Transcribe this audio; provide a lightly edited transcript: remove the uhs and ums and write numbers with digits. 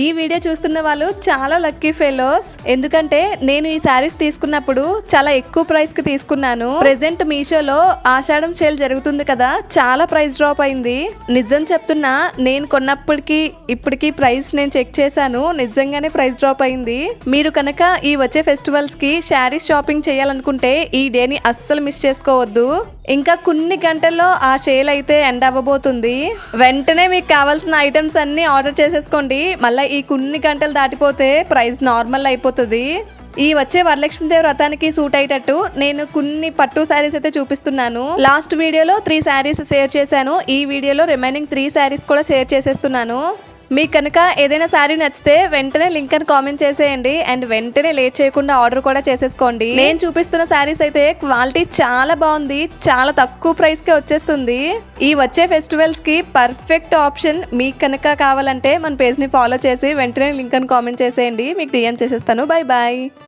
ఈ వీడియో చూస్తున్న వాళ్ళు చాలా లక్కీ ఫెలోస్, ఎందుకంటే నేను ఈ శారీస్ తీసుకున్నప్పుడు చాలా ఎక్కువ ప్రైస్ కి తీసుకున్నాను. ప్రెసెంట్ మీషోలో ఆషాఢం సేల్ జరుగుతుంది కదా, చాలా ప్రైస్ డ్రాప్ అయింది. నిజం చెప్తున్నా, నేను కొన్నప్పటికి ఇప్పటికి ప్రైస్ నేను చెక్ చేశాను, నిజంగానే ప్రైస్ డ్రాప్ అయింది. మీరు కనుక ఈ వచ్చే ఫెస్టివల్స్ కి శారీస్ షాపింగ్ చేయాలనుకుంటే ఈ డేని అస్సలు మిస్ చేసుకోవద్దు. ఇంకా కొన్ని గంటల్లో ఆ సేల్ అయితే ఎండ్ అవ్వబోతుంది. వెంటనే మీకు కావాల్సిన ఐటమ్స్ అన్ని ఆర్డర్ చేసేసుకోండి. మళ్ళీ ఈ కొన్ని గంటలు దాటిపోతే ప్రైస్ నార్మల్ అయిపోతుంది. ఈ వచ్చే వరలక్ష్మీదేవి వ్రతానికి సూట్ అయ్యేటట్టు నేను కొన్ని పట్టు శారీస్ అయితే చూపిస్తున్నాను. లాస్ట్ వీడియోలో 3 శారీస్ షేర్ చేశాను. ఈ వీడియోలో రిమైనింగ్ 3 శారీస్ కూడా షేర్ చేసేస్తున్నాను. మీకు కనుక ఏదైనా శారీ నచ్చితే వెంటనే లింక్ అని కామెంట్ చేసేయండి అండ్ వెంటనే లేట్ చేయకుండా ఆర్డర్ కూడా చేసేసుకోండి. నేను చూపిస్తున్న శారీస్ అయితే క్వాలిటీ చాలా బాగుంది, చాలా తక్కువ ప్రైస్ కే వచ్చేస్తుంది. ఈ వచ్చే ఫెస్టివల్స్ కి పర్ఫెక్ట్ ఆప్షన్. మీకు కనుక కావాలంటే మన పేజ్ ని ఫాలో చేసి వెంటనే లింక్ అని కామెంట్ చేసేయండి, మీకు డిఎం చేసేస్తాను. Bye bye.